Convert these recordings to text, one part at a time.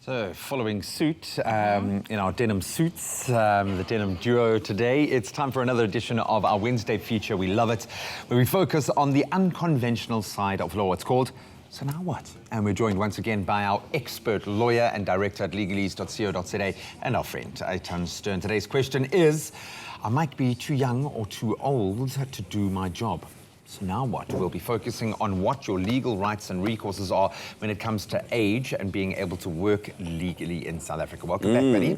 So, following suit in our denim suits, the denim duo today, it's time for another edition of our Wednesday feature. We love it, where we focus on the unconventional side of law. It's called So Now What? And we're joined once again by our expert lawyer and director at legalese.co.za and our friend Eitan Stern. Today's question is, I might be too young or too old to do my job. So now what? We'll be focusing on what your legal rights and recourses are when it comes to age and being able to work legally in South Africa. Welcome back, buddy.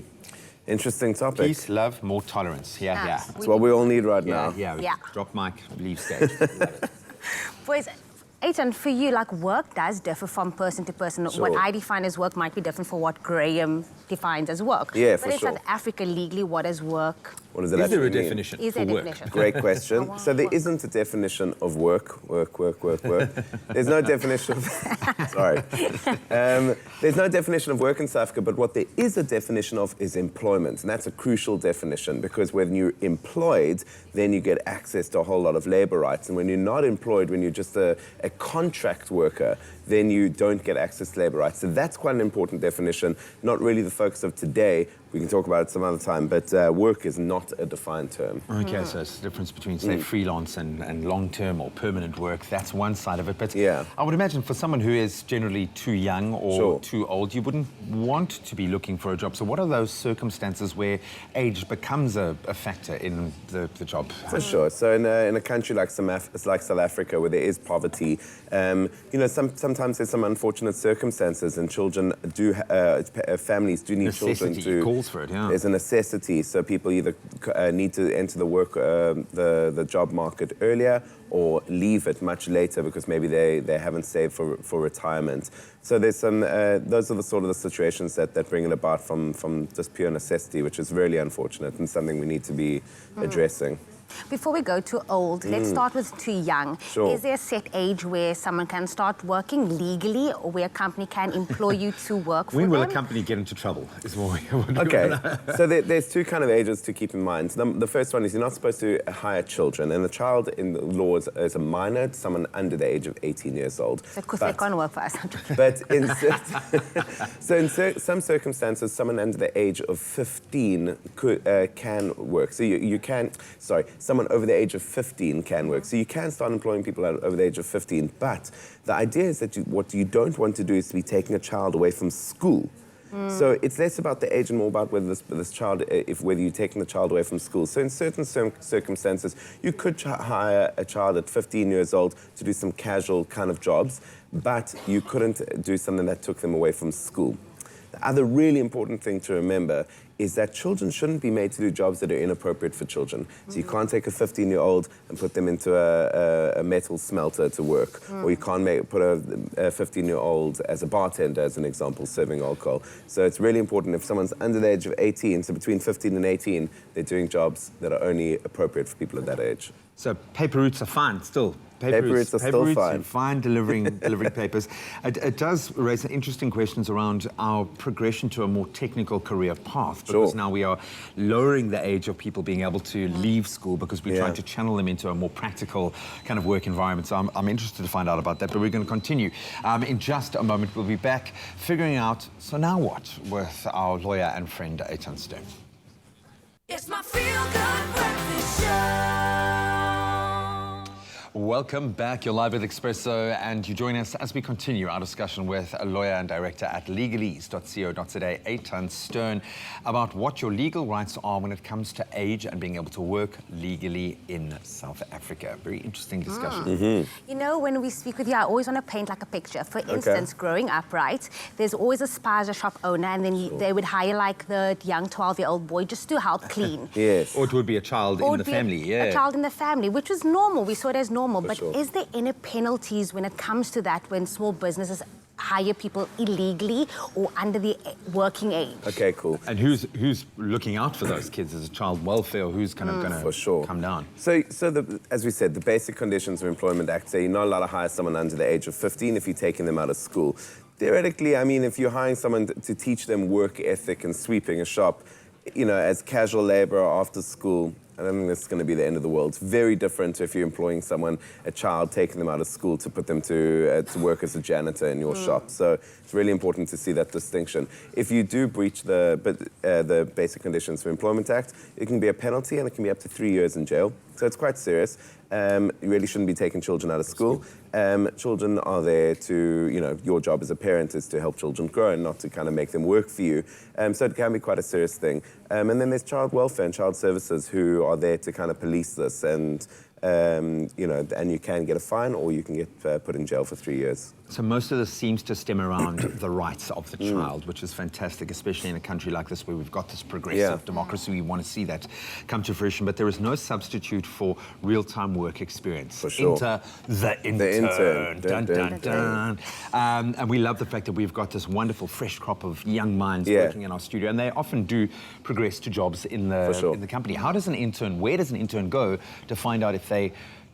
Interesting topic. Peace, love, more tolerance. Yeah. It's what we all need right now. Yeah. Drop mic, leave stage. Boys, Eitan, for you, like, work does differ from person to person. Sure. What I define as work might be different from what Graham defines as work. Yeah, but for in sure. South Africa, legally, what is work? What does it Is there a actually mean? definition Is for there a work? definition? Great question. Wow. So there isn't a definition of work. There's no definition of... Sorry. There's no definition of work in South Africa, but what there is a definition of is employment. And that's a crucial definition, because when you're employed, then you get access to a whole lot of labor rights. And when you're not employed, when you're just a contract worker, then you don't get access to labor rights. So that's quite an important definition, not really the focus of today. We can talk about it some other time, but work is not a defined term. Okay, so it's the difference between, say, freelance and long-term or permanent work. That's one side of it. But yeah, I would imagine for someone who is generally too young or too old, you wouldn't want to be looking for a job. So what are those circumstances where age becomes a factor in the job? For sure. So in a country like South Africa, where there is poverty, sometimes there's some unfortunate circumstances, and children do, families do need children to... For it, yeah. There's a necessity, so people either need to enter the job market earlier or leave it much later because maybe they haven't saved for retirement. So there's some those are the sort of the situations that bring it about from just pure necessity, which is really unfortunate and something we need to be addressing. Before we go to old, let's start with too young. Sure. Is there a set age where someone can start working legally, or where a company can employ you to work for them? When will a company get into trouble? Is more okay, so there's two kind of ages to keep in mind. The first one is you're not supposed to hire children, and the child in the law is a minor, someone under the age of 18 years old. So because they can't work for us. But in some circumstances, someone under the age of 15 can work. So you can, someone over the age of 15 can work. So you can start employing people over the age of 15. But the idea is that what you don't want to do is to be taking a child away from school. So it's less about the age and more about whether this child, whether you're taking the child away from school. So in certain circumstances, you could hire a child at 15 years old to do some casual kind of jobs, but you couldn't do something that took them away from school. The other really important thing to remember is that children shouldn't be made to do jobs that are inappropriate for children. So you can't take a 15-year-old and put them into a metal smelter to work, or you can't put a 15-year-old as a bartender, as an example, serving alcohol. So it's really important if someone's under the age of 18, so between 15 and 18, they're doing jobs that are only appropriate for people at that age. So paper routes are fine still. Paper routes are still fine. Fine delivering papers. It does raise interesting questions around our progression to a more technical career path, because now we are lowering the age of people being able to leave school because we're trying to channel them into a more practical kind of work environment. So I'm interested to find out about that, but we're going to continue. In just a moment, we'll be back figuring out So Now What with our lawyer and friend Eitan Stern. It's my feel-good breakfast show. Welcome back. You're live with Expresso, and you join us as we continue our discussion with a lawyer and director at legalese.co.za, Eitan Stern, about what your legal rights are when it comes to age and being able to work legally in South Africa. Very interesting discussion. You know, when we speak with you, I always want to paint like a picture. For instance, growing up, right, there's always a spaza shop owner, and then they would hire like the young 12-year-old boy just to help clean. Yes. Or it would be a child in the family, a child in the family, which was normal. We saw it as normal. But sure. Is there any penalties when it comes to that, when small businesses hire people illegally or under the working age? Okay, cool. And who's looking out for those kids? Is it child welfare, or who's kind of going to come down? So as we said, the Basic Conditions of Employment Act say you're not allowed to hire someone under the age of 15 if you're taking them out of school. Theoretically, I mean, if you're hiring someone to teach them work ethic and sweeping a shop, as casual labor after school, I don't think this is going to be the end of the world. It's very different if you're employing someone, a child, taking them out of school to put them to work as a janitor in your shop. So it's really important to see that distinction. If you do breach the Basic Conditions for Employment Act, it can be a penalty and it can be up to 3 years in jail. So it's quite serious. You really shouldn't be taking children out of school. Children are there to, your job as a parent is to help children grow and not to kind of make them work for you. So it can be quite a serious thing. And then there's child welfare and child services who are there to kind of police this and you can get a fine or you can get put in jail for 3 years. So most of this seems to stem around the rights of the child, which is fantastic, especially in a country like this where we've got this progressive democracy. We want to see that come to fruition, but there is no substitute for real-time work experience. For sure. Enter the intern. Dun, dun, dun. And we love the fact that we've got this wonderful fresh crop of young minds working in our studio, and they often do progress to jobs in the company. Where does an intern go to find out if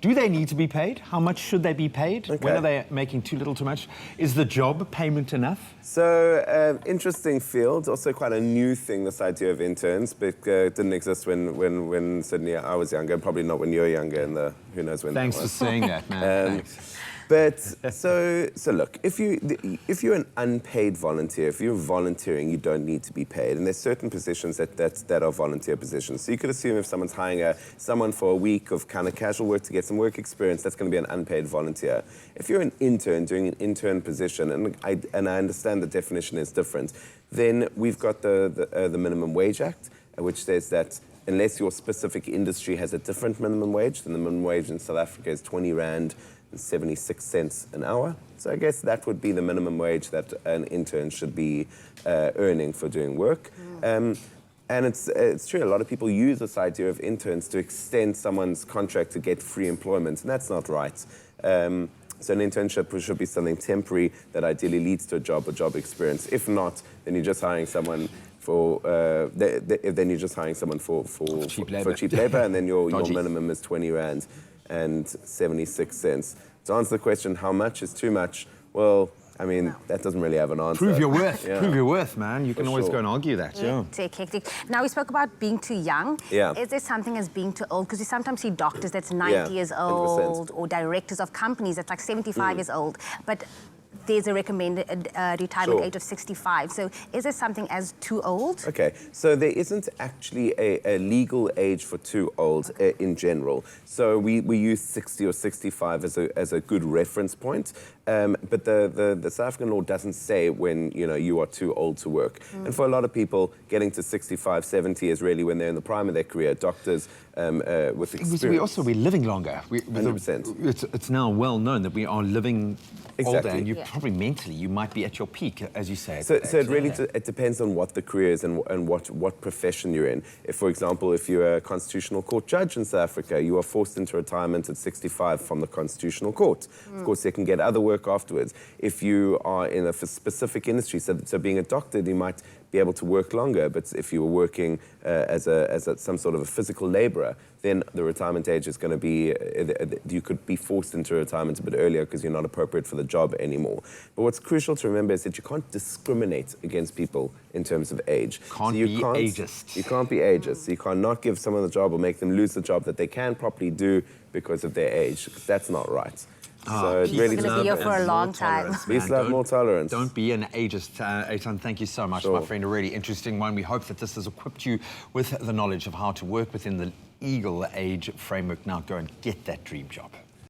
do they need to be paid? How much should they be paid? Okay. When are they making too little, too much? Is the job payment enough? So, interesting field, also quite a new thing, this idea of interns, but it didn't exist when certainly I was younger, probably not when you're younger, and who knows when. Thanks for saying that, man. Thanks. But so look, if you're an unpaid volunteer, if you're volunteering, you don't need to be paid, and there's certain positions that are volunteer positions. So you could assume if someone's hiring someone for a week of kind of casual work to get some work experience, that's going to be an unpaid volunteer. If you're an intern doing an intern position, and I understand the definition is different, then we've got the Minimum Wage Act, which says that unless your specific industry has a different minimum wage, then the minimum wage in South Africa is 20 Rand and 76 cents an hour. So I guess that would be the minimum wage that an intern should be earning for doing work. And it's true, a lot of people use this idea of interns to extend someone's contract to get free employment, and that's not right. So an internship should be something temporary that ideally leads to a job or job experience. If not, then you're just hiring someone for cheap labor, and then your minimum is 20 Rand and 76 cents. To answer the question, how much is too much? Well, I mean, that doesn't really have an answer. Prove your worth. Prove your worth, man. You can always go and argue that. Take hectic. Now, we spoke about being too young. Is there something as being too old? Because you sometimes see doctors that's 90 years old, 100%. Or directors of companies that's like 75 years old. But there's a recommended retirement age of 65. So is there something as too old? Okay, so there isn't actually a legal age for too old in general. So we use 60 or 65 as a good reference point. But the South African law doesn't say when you are too old to work. And for a lot of people, getting to 65, 70 is really when they're in the prime of their career. Doctors with experience. We're living longer. 100%. It's now well known that we are living older, and probably mentally you might be at your peak, as you say. So it really it depends on what the career is and what profession you're in. If, for example, if you're a constitutional court judge in South Africa, you are forced into retirement at 65 from the constitutional court. Of course, they can get other work afterwards. If you are in a specific industry, so being a doctor, you might be able to work longer, but if you were working as some sort of a physical laborer, then the retirement age is going to be, you could be forced into retirement a bit earlier because you're not appropriate for the job anymore. But what's crucial to remember is that you can't discriminate against people in terms of age. You can't be ageist. You can't be ageist. So you cannot give someone the job or make them lose the job that they can properly do because of their age. That's not right. So it's really going to be here for a long time. Please have more tolerance. Don't be an ageist. Eitan, thank you so much, my friend. A really interesting one. We hope that this has equipped you with the knowledge of how to work within the legal age framework. Now go and get that dream job.